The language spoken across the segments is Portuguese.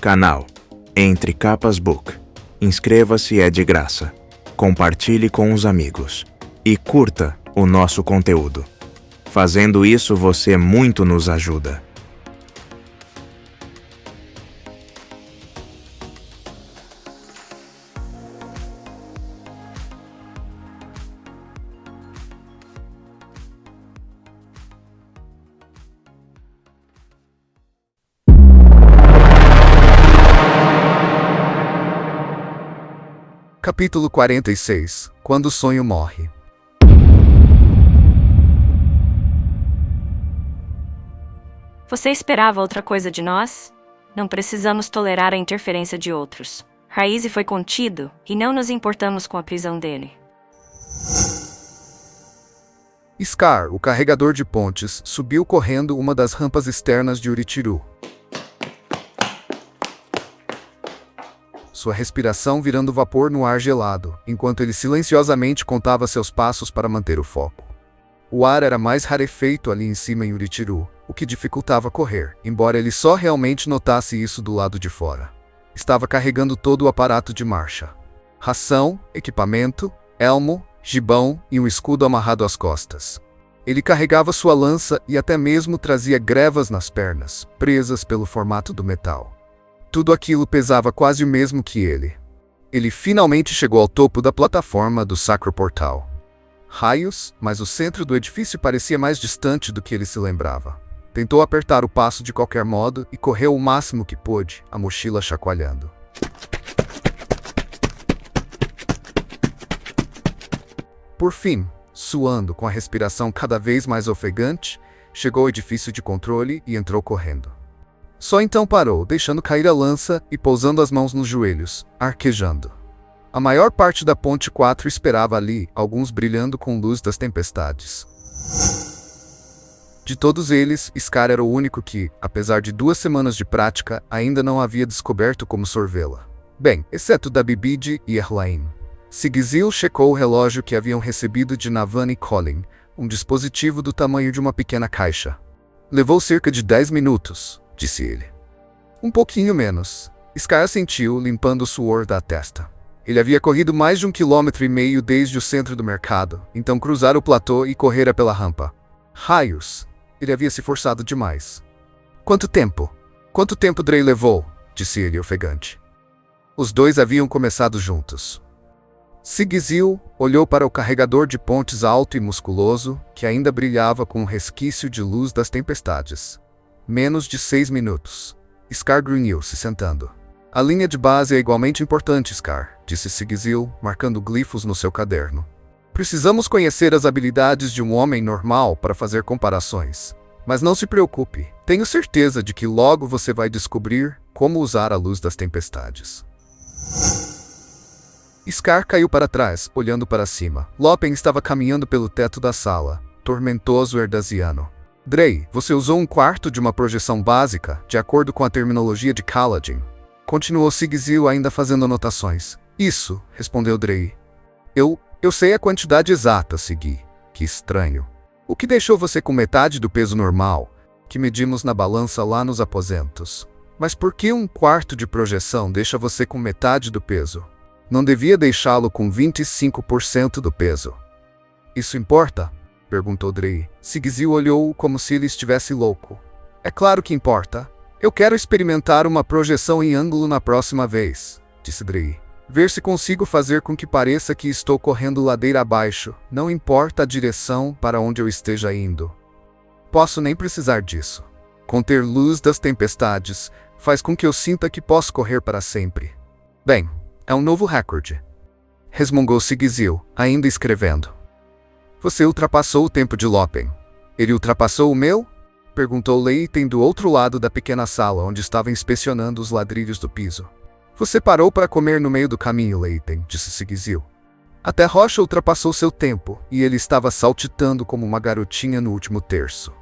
Canal Entre Capas Book. Inscreva-se, é de graça. Compartilhe com os amigos. E curta o nosso conteúdo. Fazendo isso, você muito nos ajuda. Capítulo 46 – Quando o sonho morre. Você esperava outra coisa de nós? Não precisamos tolerar a interferência de outros. Raize foi contido e não nos importamos com a prisão dele. Scar, o carregador de pontes, subiu correndo uma das rampas externas de Urithiru. Sua respiração virando vapor no ar gelado, enquanto ele silenciosamente contava seus passos para manter o foco. O ar era mais rarefeito ali em cima em Urithiru, o que dificultava correr, embora ele só realmente notasse isso do lado de fora. Estava carregando todo o aparato de marcha. Ração, equipamento, elmo, gibão e um escudo amarrado às costas. Ele carregava sua lança e até mesmo trazia grevas nas pernas, presas pelo formato do metal. Tudo aquilo pesava quase o mesmo que ele. Ele finalmente chegou ao topo da plataforma do Sacro Portal. Raios, mas o centro do edifício parecia mais distante do que ele se lembrava. Tentou apertar o passo de qualquer modo e correu o máximo que pôde, a mochila chacoalhando. Por fim, suando com a respiração cada vez mais ofegante, chegou ao edifício de controle e entrou correndo. Só então parou, deixando cair a lança e pousando as mãos nos joelhos, arquejando. A maior parte da Ponte 4 esperava ali, alguns brilhando com luz das tempestades. De todos eles, Scar era o único que, apesar de 2 semanas de prática, ainda não havia descoberto como sorvê-la. Bem, exceto da Bibide e Erlaim. Sigizil checou o relógio que haviam recebido de Navan e Colin, um dispositivo do tamanho de uma pequena caixa. Levou cerca de 10 minutos, disse ele. Um pouquinho menos. Scar assentiu, limpando o suor da testa. Ele havia corrido mais de 1,5 km desde o centro do mercado, então cruzar o platô e correra pela rampa. Raios! Ele havia se forçado demais. Quanto tempo? Quanto tempo Drey levou? Disse ele, ofegante. Os dois haviam começado juntos. Sigizil olhou para o carregador de pontes alto e musculoso, que ainda brilhava com um resquício de luz das tempestades. Menos de 6 minutos. Scar grunhiu, se sentando. A linha de base é igualmente importante, Scar, disse Sigizil, marcando glifos no seu caderno. Precisamos conhecer as habilidades de um homem normal para fazer comparações. Mas não se preocupe, tenho certeza de que logo você vai descobrir como usar a luz das tempestades. Scar caiu para trás, olhando para cima. Lopen estava caminhando pelo teto da sala, tormentoso herdaziano. Drey, você usou 1/4 de uma projeção básica, de acordo com a terminologia de Kaladin. Continuou Sigizil ainda fazendo anotações. Isso, respondeu Drey. Eu sei a quantidade exata, Sigi. Que estranho. O que deixou você com metade do peso normal, que medimos na balança lá nos aposentos? Mas por que 1/4 de projeção deixa você com metade do peso? Não devia deixá-lo com 25% do peso. Isso importa? Perguntou Drey. Sigizil olhou-o como se ele estivesse louco. É claro que importa. Eu quero experimentar uma projeção em ângulo na próxima vez, disse Drey. Ver se consigo fazer com que pareça que estou correndo ladeira abaixo, não importa a direção para onde eu esteja indo. Posso nem precisar disso. Conter luz das tempestades faz com que eu sinta que posso correr para sempre. Bem, é um novo recorde. Resmungou Sigizil, ainda escrevendo. Você ultrapassou o tempo de Lopen. Ele ultrapassou o meu? Perguntou Leiten do outro lado da pequena sala onde estava inspecionando os ladrilhos do piso. Você parou para comer no meio do caminho, Leiten, disse Sigizil. Até Rocha ultrapassou seu tempo, e ele estava saltitando como uma garotinha no último terço.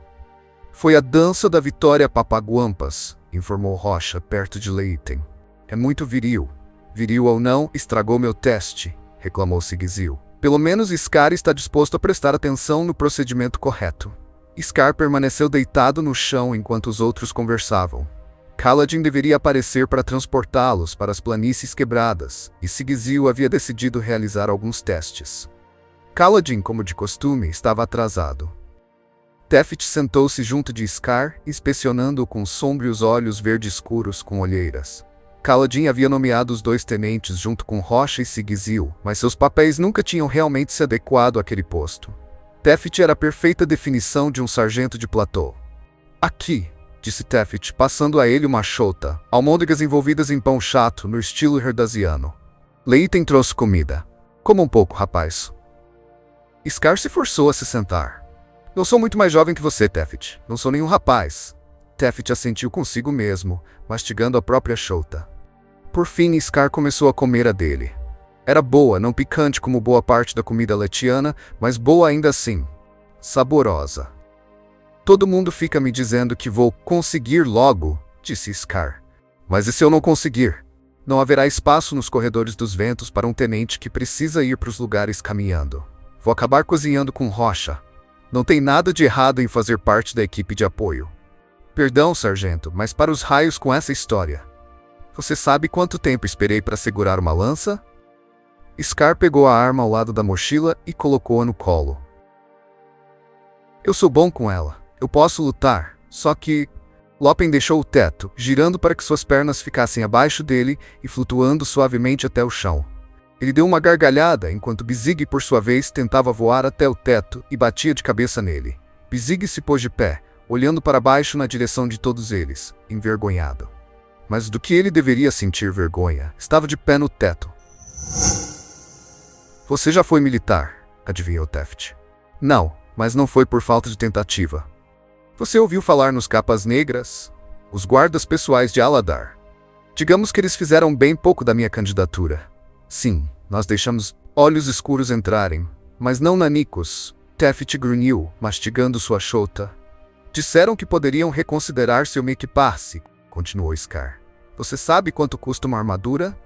Foi a dança da Vitória Papaguampas, informou Rocha, perto de Leiten. É muito viril. Viril ou não, estragou meu teste, reclamou Sigizil. Pelo menos Scar está disposto a prestar atenção no procedimento correto. Scar permaneceu deitado no chão enquanto os outros conversavam. Kaladin deveria aparecer para transportá-los para as planícies quebradas, e Sigizil havia decidido realizar alguns testes. Kaladin, como de costume, estava atrasado. Tefit sentou-se junto de Scar, inspecionando-o com sômbrios olhos verde escuros com olheiras. Kaladin havia nomeado os 2 tenentes junto com Rocha e Sigizil, mas seus papéis nunca tinham realmente se adequado àquele posto. Tefit era a perfeita definição de um sargento de platô. Aqui, disse Tefit, passando a ele uma chota, almôndegas envolvidas em pão chato, no estilo herdaziano. Leighton trouxe comida. Coma um pouco, rapaz. Scar se forçou a se sentar. Eu sou muito mais jovem que você, Tefit. Não sou nenhum rapaz. Tefit assentiu consigo mesmo, mastigando a própria chota. Por fim, Scar começou a comer a dele. Era boa, não picante como boa parte da comida letiana, mas boa ainda assim. Saborosa. Todo mundo fica me dizendo que vou conseguir logo, disse Scar. Mas e se eu não conseguir? Não haverá espaço nos corredores dos ventos para um tenente que precisa ir para os lugares caminhando. Vou acabar cozinhando com Rocha. Não tem nada de errado em fazer parte da equipe de apoio. Perdão, sargento, mas para os raios com essa história. Você sabe quanto tempo esperei para segurar uma lança? Scar pegou a arma ao lado da mochila e colocou-a no colo. Eu sou bom com ela. Eu posso lutar, só que... Lopen deixou o teto, girando para que suas pernas ficassem abaixo dele e flutuando suavemente até o chão. Ele deu uma gargalhada enquanto Bizig, por sua vez, tentava voar até o teto e batia de cabeça nele. Bizig se pôs de pé, olhando para baixo na direção de todos eles, envergonhado. Mas do que ele deveria sentir vergonha, estava de pé no teto. Você já foi militar, adivinhou Tefit. Não, mas não foi por falta de tentativa. Você ouviu falar nos Capas Negras? Os guardas pessoais de Aladar. Digamos que eles fizeram bem pouco da minha candidatura. Sim, nós deixamos olhos escuros entrarem, mas não nanicos. Tefit grunhiu, mastigando sua chota. Disseram que poderiam reconsiderar se eu me equipasse, continuou Scar. Você sabe quanto custa uma armadura?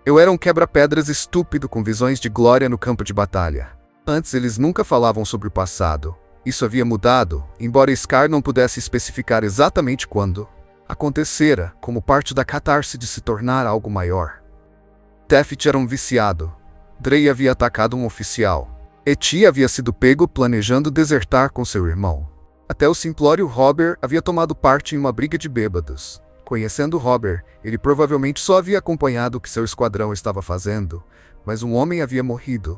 Eu era um quebra-pedras estúpido com visões de glória no campo de batalha. Antes eles nunca falavam sobre o passado. Isso havia mudado, embora Scar não pudesse especificar exatamente quando. Acontecera, como parte da catarse de se tornar algo maior. Tefit era um viciado. Drey havia atacado um oficial. Eti havia sido pego planejando desertar com seu irmão. Até o simplório Robert havia tomado parte em uma briga de bêbados. Conhecendo Robert, ele provavelmente só havia acompanhado o que seu esquadrão estava fazendo, mas um homem havia morrido.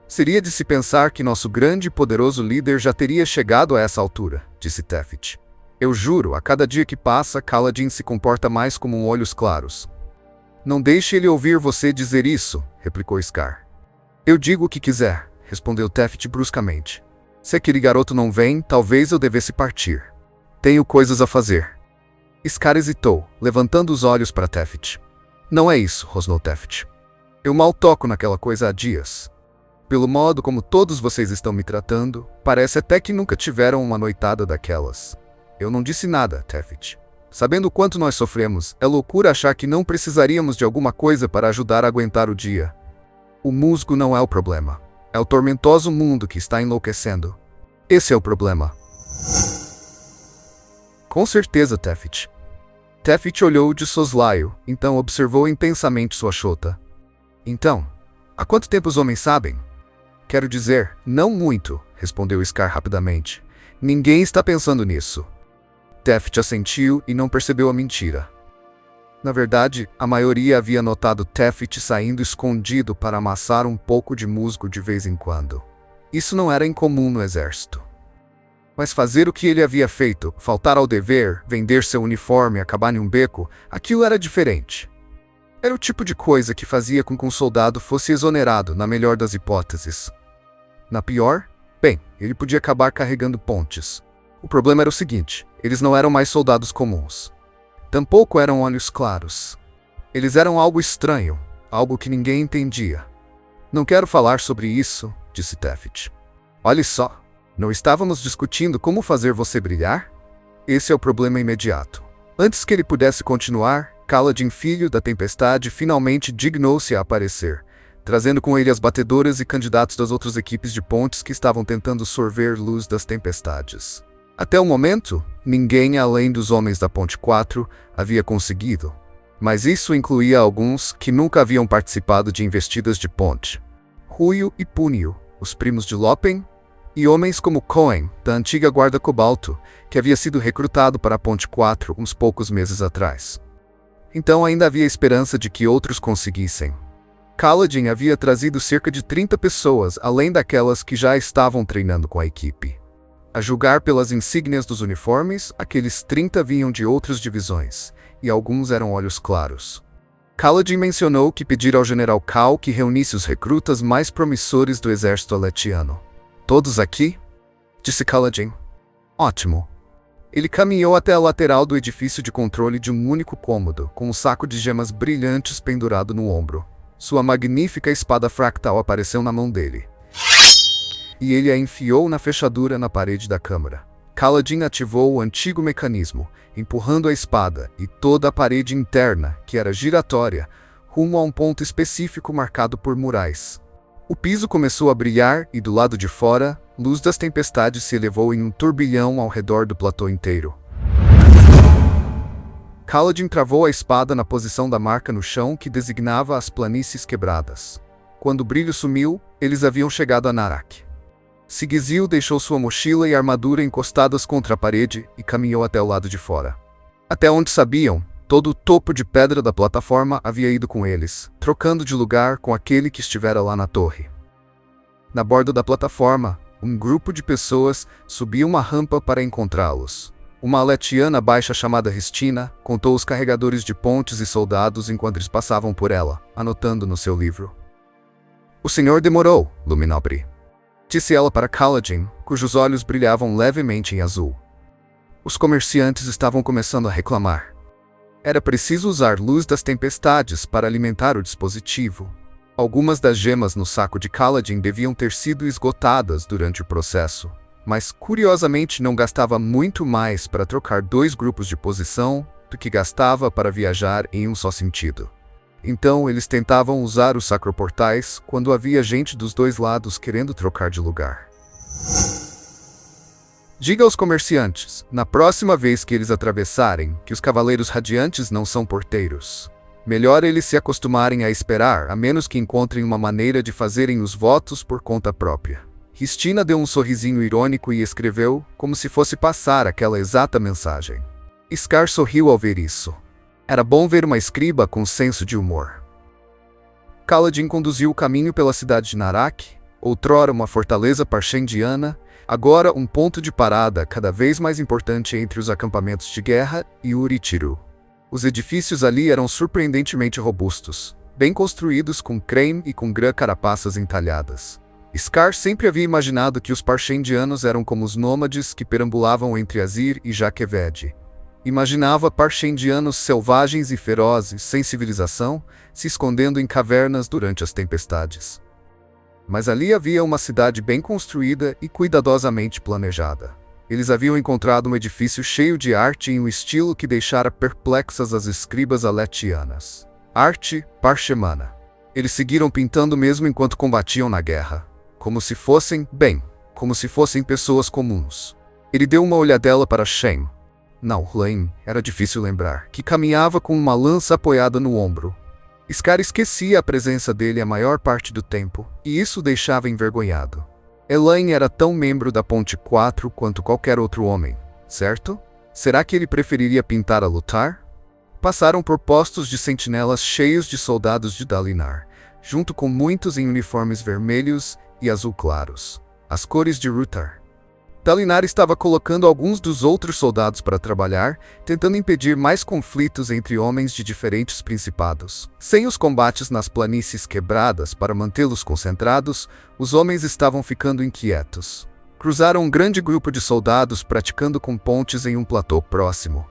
Seria de se pensar que nosso grande e poderoso líder já teria chegado a essa altura, disse Tefit. Eu juro, a cada dia que passa, Kaladin se comporta mais como um olhos claros. Não deixe ele ouvir você dizer isso, replicou Scar. Eu digo o que quiser, respondeu Tefit bruscamente. Se aquele garoto não vem, talvez eu devesse partir. Tenho coisas a fazer. Scar hesitou, levantando os olhos para Tefit. Não é isso, rosnou Tefit. Eu mal toco naquela coisa há dias. Pelo modo como todos vocês estão me tratando, parece até que nunca tiveram uma noitada daquelas. Eu não disse nada, Tefit. Sabendo o quanto nós sofremos, é loucura achar que não precisaríamos de alguma coisa para ajudar a aguentar o dia. O musgo não é o problema. É o tormentoso mundo que está enlouquecendo. Esse é o problema. Com certeza, Tefit. Tefit olhou de soslaio, então observou intensamente sua chota. Então, há quanto tempo os homens sabem? Quero dizer, não muito, respondeu Scar rapidamente. Ninguém está pensando nisso. Tefit assentiu e não percebeu a mentira. Na verdade, a maioria havia notado Tefit saindo escondido para amassar um pouco de musgo de vez em quando. Isso não era incomum no exército. Mas fazer o que ele havia feito, faltar ao dever, vender seu uniforme e acabar em um beco, aquilo era diferente. Era o tipo de coisa que fazia com que um soldado fosse exonerado, na melhor das hipóteses. Na pior, bem, ele podia acabar carregando pontes. O problema era o seguinte, eles não eram mais soldados comuns. Tampouco eram olhos claros. Eles eram algo estranho, algo que ninguém entendia. Não quero falar sobre isso, disse Tefit. Olhe só, não estávamos discutindo como fazer você brilhar? Esse é o problema imediato. Antes que ele pudesse continuar, Kaladin, filho da tempestade, finalmente dignou-se a aparecer, trazendo com ele as batedoras e candidatos das outras equipes de pontes que estavam tentando sorver luz das tempestades. Até o momento, ninguém além dos homens da Ponte 4 havia conseguido. Mas isso incluía alguns que nunca haviam participado de investidas de ponte. Ruyo e Punio, os primos de Lopen, e homens como Cohen, da antiga Guarda Cobalto, que havia sido recrutado para a Ponte 4 uns poucos meses atrás. Então ainda havia esperança de que outros conseguissem. Kaladin havia trazido cerca de 30 pessoas, além daquelas que já estavam treinando com a equipe. A julgar pelas insígnias dos uniformes, aqueles 30 vinham de outras divisões, e alguns eram olhos claros. Kaladin mencionou que pedira ao general Cal que reunisse os recrutas mais promissores do exército aletiano. Todos aqui? Disse Kaladin. Ótimo. Ele caminhou até a lateral do edifício de controle de um único cômodo, com um saco de gemas brilhantes pendurado no ombro. Sua magnífica espada fractal apareceu na mão dele. E ele a enfiou na fechadura na parede da câmara. Kaladin ativou o antigo mecanismo, empurrando a espada e toda a parede interna, que era giratória, rumo a um ponto específico marcado por murais. O piso começou a brilhar e do lado de fora, luz das tempestades se elevou em um turbilhão ao redor do platô inteiro. Kaladin travou a espada na posição da marca no chão que designava as planícies quebradas. Quando o brilho sumiu, eles haviam chegado a Narak. Sigizil deixou sua mochila e armadura encostadas contra a parede e caminhou até o lado de fora. Até onde sabiam, todo o topo de pedra da plataforma havia ido com eles, trocando de lugar com aquele que estivera lá na torre. Na borda da plataforma, um grupo de pessoas subia uma rampa para encontrá-los. Uma aletiana baixa chamada Ristina contou os carregadores de pontes e soldados enquanto eles passavam por ela, anotando no seu livro. "O senhor demorou, Luminobre", disse ela para Kaladin, cujos olhos brilhavam levemente em azul. Os comerciantes estavam começando a reclamar. Era preciso usar luz das tempestades para alimentar o dispositivo. Algumas das gemas no saco de Kaladin deviam ter sido esgotadas durante o processo, mas curiosamente não gastava muito mais para trocar 2 grupos de posição do que gastava para viajar em um só sentido. Então eles tentavam usar os sacroportais quando havia gente dos 2 lados querendo trocar de lugar. Diga aos comerciantes, na próxima vez que eles atravessarem, que os cavaleiros radiantes não são porteiros. Melhor eles se acostumarem a esperar, a menos que encontrem uma maneira de fazerem os votos por conta própria. Ristina deu um sorrisinho irônico e escreveu, como se fosse passar aquela exata mensagem. Scar sorriu ao ver isso. Era bom ver uma escriba com senso de humor. Kaladin conduziu o caminho pela cidade de Narak, outrora uma fortaleza parshendiana, agora um ponto de parada cada vez mais importante entre os acampamentos de guerra e Uritiru. Os edifícios ali eram surpreendentemente robustos, bem construídos com creme e com carapaças entalhadas. Scar sempre havia imaginado que os parshendianos eram como os nômades que perambulavam entre Azir e Jakeved. Imaginava parshendianos selvagens e ferozes, sem civilização, se escondendo em cavernas durante as tempestades. Mas ali havia uma cidade bem construída e cuidadosamente planejada. Eles haviam encontrado um edifício cheio de arte em um estilo que deixara perplexas as escribas aletianas. Arte parchemana. Eles seguiram pintando mesmo enquanto combatiam na guerra. Como se fossem pessoas comuns. Ele deu uma olhadela para Shem. Não, Lain, era difícil lembrar, que caminhava com uma lança apoiada no ombro. Scar esquecia a presença dele a maior parte do tempo, e isso o deixava envergonhado. Elaine era tão membro da Ponte 4 quanto qualquer outro homem, certo? Será que ele preferiria pintar a lutar? Passaram por postos de sentinelas cheios de soldados de Dalinar, junto com muitos em uniformes vermelhos e azul claros, as cores de Rutar. Dalinar estava colocando alguns dos outros soldados para trabalhar, tentando impedir mais conflitos entre homens de diferentes principados. Sem os combates nas planícies quebradas para mantê-los concentrados, os homens estavam ficando inquietos. Cruzaram um grande grupo de soldados praticando com pontes em um platô próximo.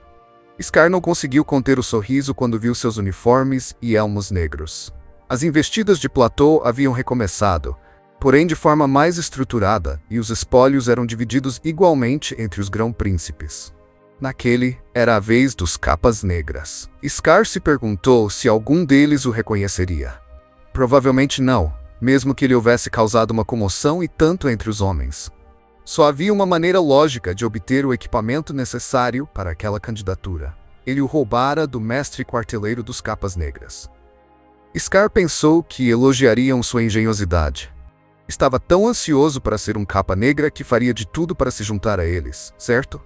Scar não conseguiu conter o sorriso quando viu seus uniformes e elmos negros. As investidas de platô haviam recomeçado, porém de forma mais estruturada, e os espólios eram divididos igualmente entre os grão-príncipes. Naquele, era a vez dos capas negras. Scar se perguntou se algum deles o reconheceria. Provavelmente não, mesmo que ele houvesse causado uma comoção e tanto entre os homens. Só havia uma maneira lógica de obter o equipamento necessário para aquela candidatura. Ele o roubara do mestre quarteleiro dos Capas Negras. Scar pensou que elogiariam sua engenhosidade. Estava tão ansioso para ser um Capa Negra que faria de tudo para se juntar a eles, certo?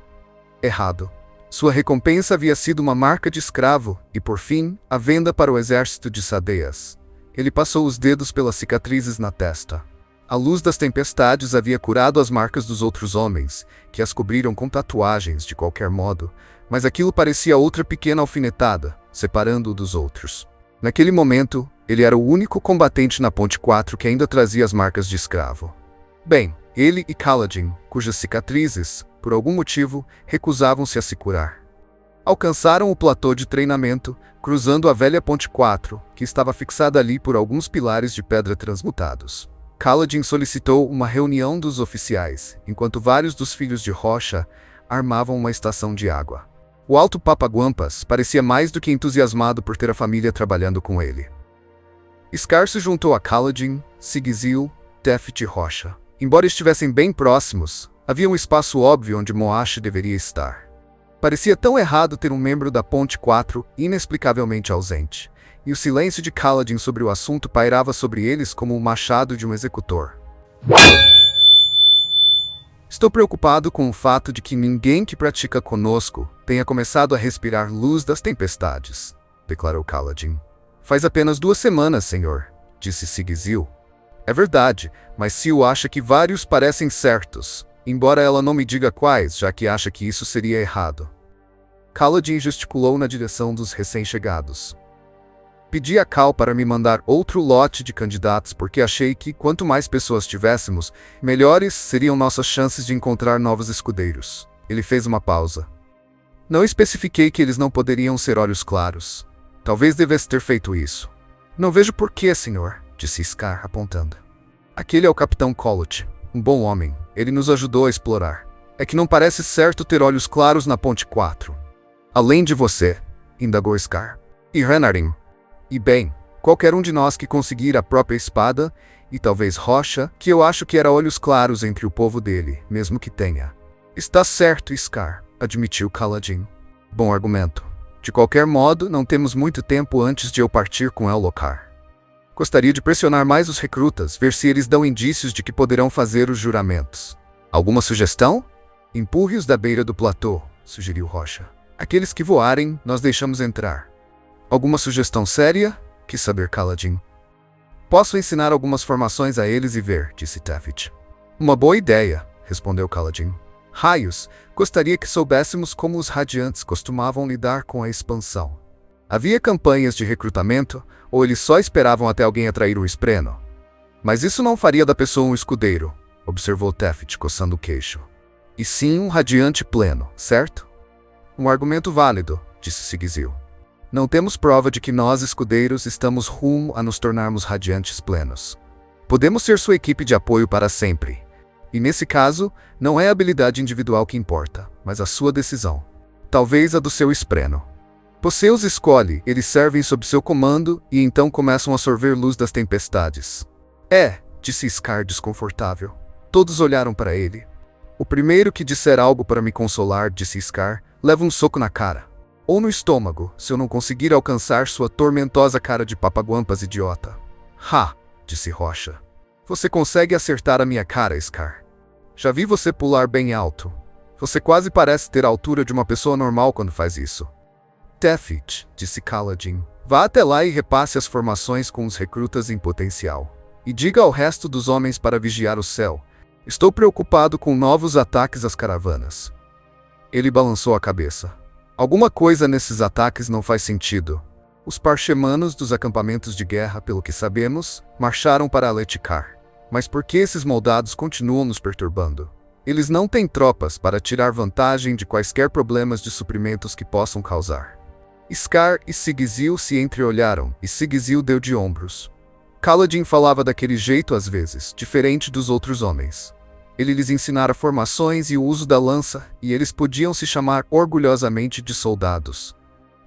Errado. Sua recompensa havia sido uma marca de escravo e, por fim, a venda para o exército de Sadeas. Ele passou os dedos pelas cicatrizes na testa. A luz das tempestades havia curado as marcas dos outros homens, que as cobriram com tatuagens de qualquer modo, mas aquilo parecia outra pequena alfinetada, separando-o dos outros. Naquele momento, ele era o único combatente na Ponte 4 que ainda trazia as marcas de escravo. Bem, ele e Kaladin, cujas cicatrizes, por algum motivo, recusavam-se a se curar. Alcançaram o platô de treinamento, cruzando a velha Ponte 4, que estava fixada ali por alguns pilares de pedra transmutados. Kaladin solicitou uma reunião dos oficiais, enquanto vários dos filhos de Rocha armavam uma estação de água. O alto Papaguampas parecia mais do que entusiasmado por ter a família trabalhando com ele. Scar se juntou a Kaladin, Sigizil, Tefit e Rocha. Embora estivessem bem próximos, havia um espaço óbvio onde Moash deveria estar. Parecia tão errado ter um membro da Ponte 4 inexplicavelmente ausente, e o silêncio de Kaladin sobre o assunto pairava sobre eles como o machado de um executor. Estou preocupado com o fato de que ninguém que pratica conosco tenha começado a respirar luz das tempestades, declarou Kaladin. Faz apenas 2 semanas, senhor, disse Sigizil. É verdade, mas Sil acha que vários parecem certos, embora ela não me diga quais, já que acha que isso seria errado. Kaladin gesticulou na direção dos recém-chegados. Pedi a Cal para me mandar outro lote de candidatos porque achei que, quanto mais pessoas tivéssemos, melhores seriam nossas chances de encontrar novos escudeiros. Ele fez uma pausa. Não especifiquei que eles não poderiam ser olhos claros. Talvez devesse ter feito isso. Não vejo porquê, senhor, disse Scar, apontando. Aquele é o Capitão Colot, um bom homem. Ele nos ajudou a explorar. É que não parece certo ter olhos claros na Ponte 4. Além de você, indagou Scar. E Renarim. E bem, qualquer um de nós que conseguir a própria espada, e talvez Rocha, que eu acho que era olhos claros entre o povo dele, mesmo que tenha. Está certo, Scar, admitiu Kaladin. Bom argumento. De qualquer modo, não temos muito tempo antes de eu partir com Elhokar. Gostaria de pressionar mais os recrutas, ver se eles dão indícios de que poderão fazer os juramentos. Alguma sugestão? Empurre-os da beira do platô, sugeriu Rocha. Aqueles que voarem, nós deixamos entrar. Alguma sugestão séria? Quis saber Kaladin. Posso ensinar algumas formações a eles e ver, disse Tefit. Uma boa ideia, respondeu Kaladin. Raios, gostaria que soubéssemos como os radiantes costumavam lidar com a expansão. Havia campanhas de recrutamento, ou eles só esperavam até alguém atrair um espreno? Mas isso não faria da pessoa um escudeiro, observou Tefit, coçando o queixo. E sim um radiante pleno, certo? Um argumento válido, disse Sigizil. Não temos prova de que nós, escudeiros, estamos rumo a nos tornarmos radiantes plenos. Podemos ser sua equipe de apoio para sempre. E nesse caso, não é a habilidade individual que importa, mas a sua decisão. Talvez a do seu espreno. Você os escolhe, eles servem sob seu comando e então começam a sorver luz das tempestades. Disse Scar desconfortável. Todos olharam para ele. O primeiro que disser algo para me consolar, disse Scar, leva um soco na cara. Ou no estômago, se eu não conseguir alcançar sua tormentosa cara de papaguampas idiota. Ha, disse Rocha. Você consegue acertar a minha cara, Scar. Já vi você pular bem alto. Você quase parece ter a altura de uma pessoa normal quando faz isso. Tefit, disse Kaladin, vá até lá e repasse as formações com os recrutas em potencial. E diga ao resto dos homens para vigiar o céu. Estou preocupado com novos ataques às caravanas. Ele balançou a cabeça. Alguma coisa nesses ataques não faz sentido. Os parchemanos dos acampamentos de guerra, pelo que sabemos, marcharam para Aletikar. Mas por que esses moldados continuam nos perturbando? Eles não têm tropas para tirar vantagem de quaisquer problemas de suprimentos que possam causar. Scar e Sigizil se entreolharam, e Sigizil deu de ombros. Kaladin falava daquele jeito às vezes, diferente dos outros homens. Ele lhes ensinara formações e o uso da lança, e eles podiam se chamar orgulhosamente de soldados.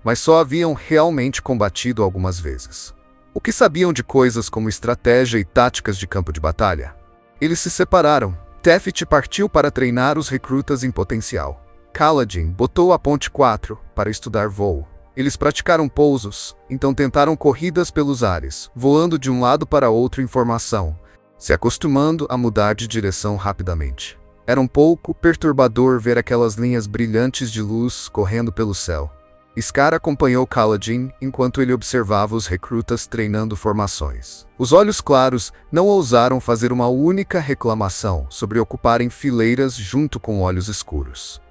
Mas só haviam realmente combatido algumas vezes. O que sabiam de coisas como estratégia e táticas de campo de batalha? Eles se separaram, Tefft partiu para treinar os recrutas em potencial. Kaladin botou a ponte 4 para estudar voo. Eles praticaram pousos, então tentaram corridas pelos ares, voando de um lado para outro em formação, se acostumando a mudar de direção rapidamente. Era um pouco perturbador ver aquelas linhas brilhantes de luz correndo pelo céu. Scar acompanhou Kaladin enquanto ele observava os recrutas treinando formações. Os olhos claros não ousaram fazer uma única reclamação sobre ocuparem fileiras junto com olhos escuros.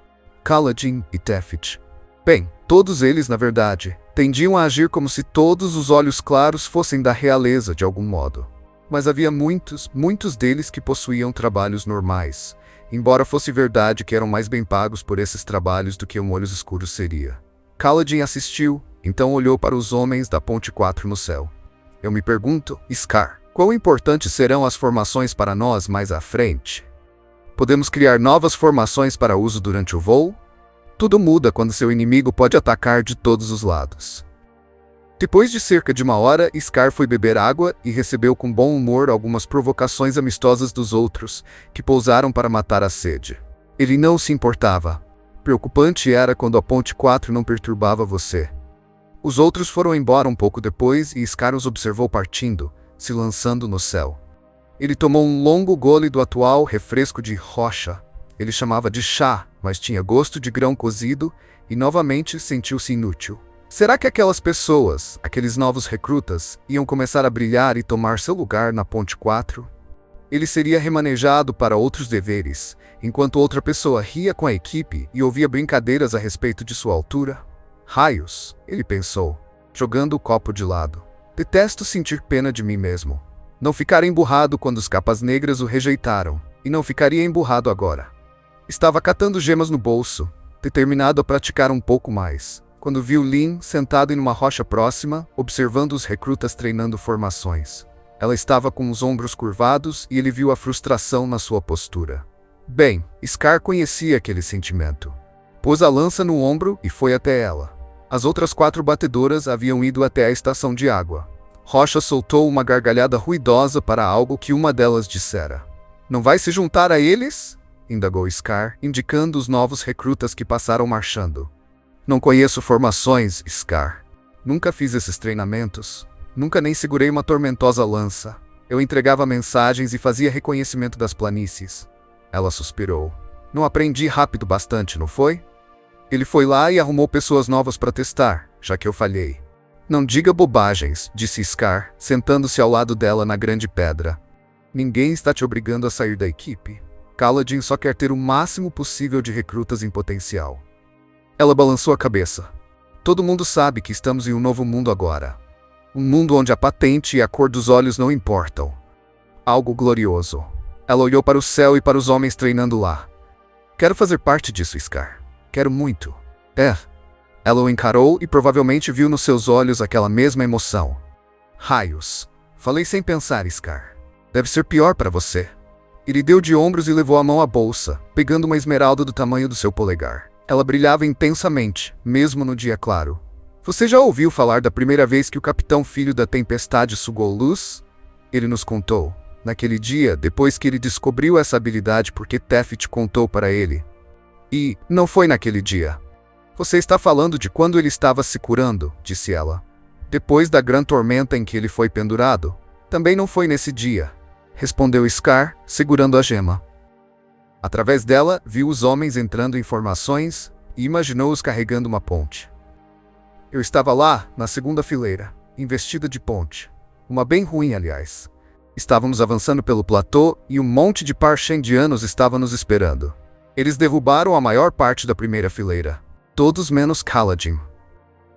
Kaladin e Tefft. Bem, todos eles, na verdade, tendiam a agir como se todos os olhos claros fossem da realeza de algum modo. Mas havia muitos deles que possuíam trabalhos normais, embora fosse verdade que eram mais bem pagos por esses trabalhos do que um olhos escuros seria. Kaladin assistiu, então olhou para os homens da ponte 4 no céu. Eu me pergunto, Scar, quão importantes serão as formações para nós mais à frente? Podemos criar novas formações para uso durante o voo? Tudo muda quando seu inimigo pode atacar de todos os lados. Depois de cerca de 1 hora, Scar foi beber água e recebeu com bom humor algumas provocações amistosas dos outros, que pousaram para matar a sede. Ele não se importava. Preocupante era quando a ponte 4 não perturbava você. Os outros foram embora um pouco depois e Scar os observou partindo, se lançando no céu. Ele tomou um longo gole do atual refresco de rocha. Ele chamava de chá, mas tinha gosto de grão cozido e novamente sentiu-se inútil. Será que aquelas pessoas, aqueles novos recrutas, iam começar a brilhar e tomar seu lugar na ponte 4? Ele seria remanejado para outros deveres, enquanto outra pessoa ria com a equipe e ouvia brincadeiras a respeito de sua altura? Raios, ele pensou, jogando o copo de lado. Detesto sentir pena de mim mesmo. Não ficara emburrado quando os capas negras o rejeitaram, e não ficaria emburrado agora. Estava catando gemas no bolso, determinado a praticar um pouco mais, quando viu Lin sentado em uma rocha próxima, observando os recrutas treinando formações. Ela estava com os ombros curvados e ele viu a frustração na sua postura. Bem, Scar conhecia aquele sentimento. Pôs a lança no ombro e foi até ela. As outras 4 batedoras haviam ido até a estação de água. Rocha soltou uma gargalhada ruidosa para algo que uma delas dissera. Não vai se juntar a eles? Indagou Scar, indicando os novos recrutas que passaram marchando. Não conheço formações, Scar. Nunca fiz esses treinamentos. Nunca nem segurei uma tormentosa lança. Eu entregava mensagens e fazia reconhecimento das planícies. Ela suspirou. Não aprendi rápido bastante, não foi? Ele foi lá e arrumou pessoas novas para testar, já que eu falhei. Não diga bobagens, disse Scar, sentando-se ao lado dela na grande pedra. Ninguém está te obrigando a sair da equipe. Kaladin só quer ter o máximo possível de recrutas em potencial. Ela balançou a cabeça. Todo mundo sabe que estamos em um novo mundo agora. Um mundo onde a patente e a cor dos olhos não importam. Algo glorioso. Ela olhou para o céu e para os homens treinando lá. Quero fazer parte disso, Scar. Quero muito. Ela o encarou e provavelmente viu nos seus olhos aquela mesma emoção. Raios. Falei sem pensar, Scar. Deve ser pior para você. Ele deu de ombros e levou a mão à bolsa, pegando uma esmeralda do tamanho do seu polegar. Ela brilhava intensamente, mesmo no dia claro. Você já ouviu falar da primeira vez que o Capitão Filho da Tempestade sugou luz? Ele nos contou. Naquele dia, depois que ele descobriu essa habilidade porque Tefft contou para ele. E não foi naquele dia. Você está falando de quando ele estava se curando, disse ela. Depois da grande tormenta em que ele foi pendurado? Também não foi nesse dia, respondeu Scar, segurando a gema. Através dela, viu os homens entrando em formações e imaginou-os carregando uma ponte. Eu estava lá, na segunda fileira, investida de ponte. Uma bem ruim, aliás. Estávamos avançando pelo platô e um monte de Parshendianos estava nos esperando. Eles derrubaram a maior parte da primeira fileira. Todos menos Kaladin.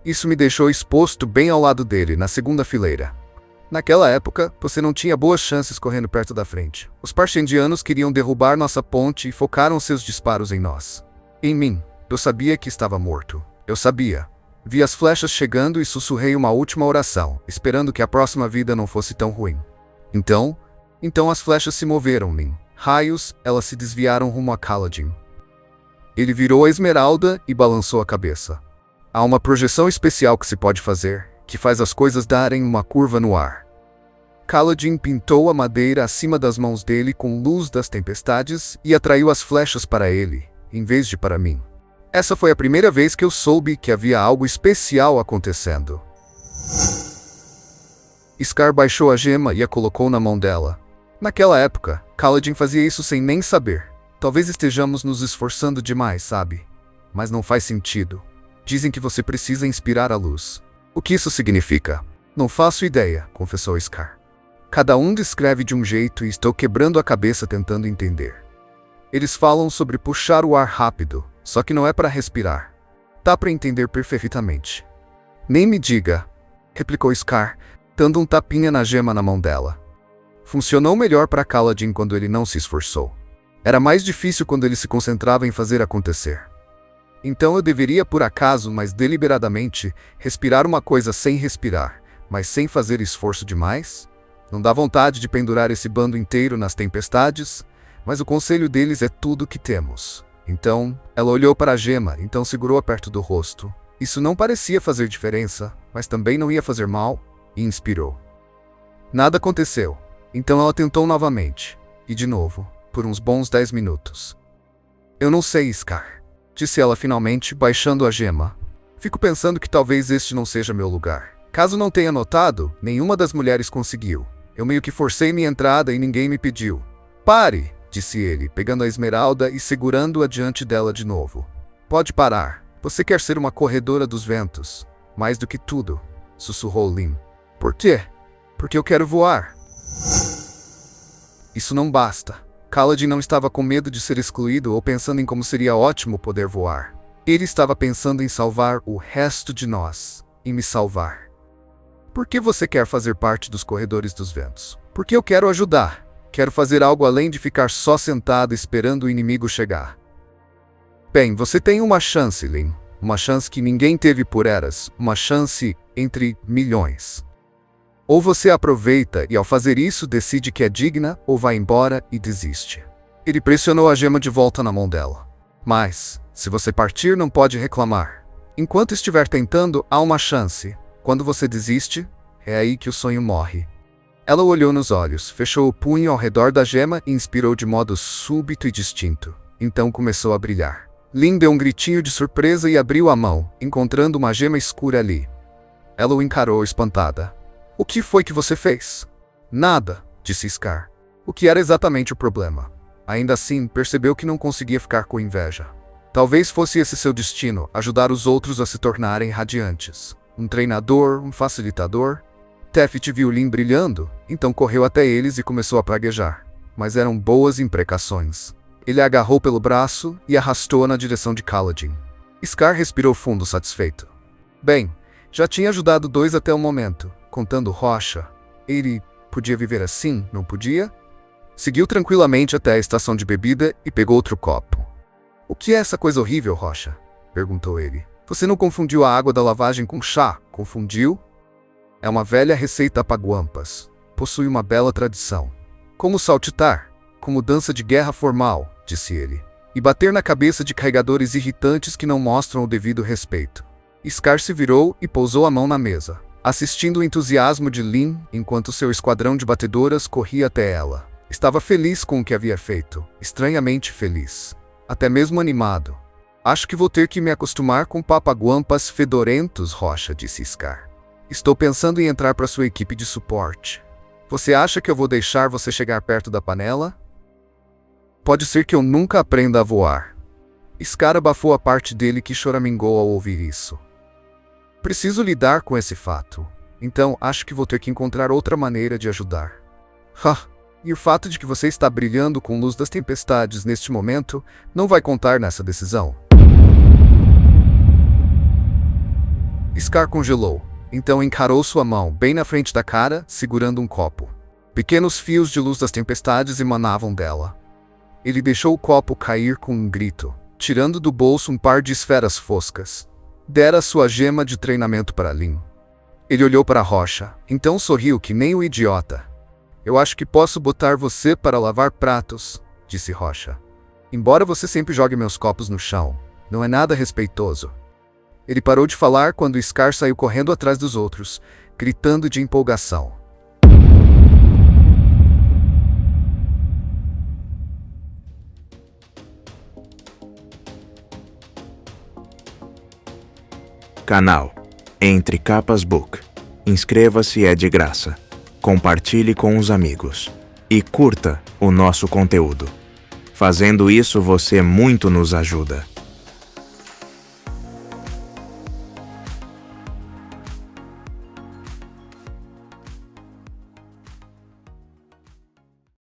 Isso me deixou exposto bem ao lado dele, na segunda fileira. Naquela época, você não tinha boas chances correndo perto da frente. Os Parshendianos queriam derrubar nossa ponte e focaram seus disparos em nós. Em mim. Eu sabia que estava morto. Eu sabia. Vi as flechas chegando e sussurrei uma última oração, esperando que a próxima vida não fosse tão ruim. Então as flechas se moveram, Lin. Raios, elas se desviaram rumo a Kaladin. Ele virou a esmeralda e balançou a cabeça. Há uma projeção especial que se pode fazer, que faz as coisas darem uma curva no ar. Kaladin pintou a madeira acima das mãos dele com luz das tempestades e atraiu as flechas para ele, em vez de para mim. Essa foi a primeira vez que eu soube que havia algo especial acontecendo. Scar baixou a gema e a colocou na mão dela. Naquela época, Kaladin fazia isso sem nem saber. Talvez estejamos nos esforçando demais, sabe? Mas não faz sentido. Dizem que você precisa inspirar a luz. O que isso significa? Não faço ideia, confessou Scar. Cada um descreve de um jeito e estou quebrando a cabeça tentando entender. Eles falam sobre puxar o ar rápido, só que não é para respirar. Dá para entender perfeitamente. Nem me diga, replicou Scar, dando um tapinha na gema na mão dela. Funcionou melhor para Kaladin quando ele não se esforçou. Era mais difícil quando ele se concentrava em fazer acontecer. Então eu deveria, por acaso, mas deliberadamente, respirar uma coisa sem respirar, mas sem fazer esforço demais? Não dá vontade de pendurar esse bando inteiro nas tempestades, mas o conselho deles é tudo que temos. Então, ela olhou para a gema, então segurou-a perto do rosto. Isso não parecia fazer diferença, mas também não ia fazer mal, e inspirou. Nada aconteceu. Então ela tentou novamente, e de novo, por uns bons 10 minutos. Eu não sei, Scar, disse ela finalmente, baixando a gema. Fico pensando que talvez este não seja meu lugar. Caso não tenha notado, nenhuma das mulheres conseguiu. Eu meio que forcei minha entrada e ninguém me pediu. Pare, disse ele, pegando a esmeralda e segurando-a diante dela de novo. Pode parar. Você quer ser uma corredora dos ventos. Mais do que tudo, sussurrou Lynn. Por quê? Porque eu quero voar. Isso não basta. Kaladin não estava com medo de ser excluído ou pensando em como seria ótimo poder voar. Ele estava pensando em salvar o resto de nós. Em me salvar. Por que você quer fazer parte dos corredores dos ventos? Porque eu quero ajudar. Quero fazer algo além de ficar só sentado esperando o inimigo chegar. Bem, você tem uma chance, Lynn. Uma chance que ninguém teve por eras. Uma chance entre milhões. Ou você aproveita e ao fazer isso decide que é digna, ou vai embora e desiste. Ele pressionou a gema de volta na mão dela. Mas, se você partir não pode reclamar. Enquanto estiver tentando, há uma chance. Quando você desiste, é aí que o sonho morre. Ela o olhou nos olhos, fechou o punho ao redor da gema e inspirou de modo súbito e distinto. Então começou a brilhar. Lynn deu um gritinho de surpresa e abriu a mão, encontrando uma gema escura ali. Ela o encarou espantada. O que foi que você fez? Nada, disse Scar. O que era exatamente o problema? Ainda assim, percebeu que não conseguia ficar com inveja. Talvez fosse esse seu destino, ajudar os outros a se tornarem radiantes. Um treinador, um facilitador. Tefit viu Lynn brilhando, então correu até eles e começou a praguejar. Mas eram boas imprecações. Ele a agarrou pelo braço e arrastou-a na direção de Kaladin. Scar respirou fundo, satisfeito. Bem, já tinha ajudado 2 até o momento. Contando Rocha, ele podia viver assim, não podia? Seguiu tranquilamente até a estação de bebida e pegou outro copo. O que é essa coisa horrível, Rocha? Perguntou ele. Você não confundiu a água da lavagem com chá, confundiu? É uma velha receita paguampas. Possui uma bela tradição. Como saltitar, como dança de guerra formal, disse ele. E bater na cabeça de carregadores irritantes que não mostram o devido respeito. Scar se virou e pousou a mão na mesa, assistindo o entusiasmo de Lynn enquanto seu esquadrão de batedoras corria até ela. Estava feliz com o que havia feito, estranhamente feliz. Até mesmo animado. Acho que vou ter que me acostumar com papaguampas fedorentos, Rocha, disse Scar. Estou pensando em entrar para sua equipe de suporte. Você acha que eu vou deixar você chegar perto da panela? Pode ser que eu nunca aprenda a voar. Scar abafou a parte dele que choramingou ao ouvir isso. Preciso lidar com esse fato. Então, acho que vou ter que encontrar outra maneira de ajudar. E o fato de que você está brilhando com luz das tempestades neste momento não vai contar nessa decisão. Scar congelou. Então encarou sua mão bem na frente da cara, segurando um copo. Pequenos fios de luz das tempestades emanavam dela. Ele deixou o copo cair com um grito, tirando do bolso um par de esferas foscas. Dera sua gema de treinamento para Lynn. Ele olhou para Rocha, então sorriu que nem o idiota. Eu acho que posso botar você para lavar pratos, disse Rocha. Embora você sempre jogue meus copos no chão, não é nada respeitoso. Ele parou de falar quando Scar saiu correndo atrás dos outros, gritando de empolgação. Canal Entre Capas Book. Inscreva-se, é de graça. Compartilhe com os amigos. E curta o nosso conteúdo. Fazendo isso, você muito nos ajuda.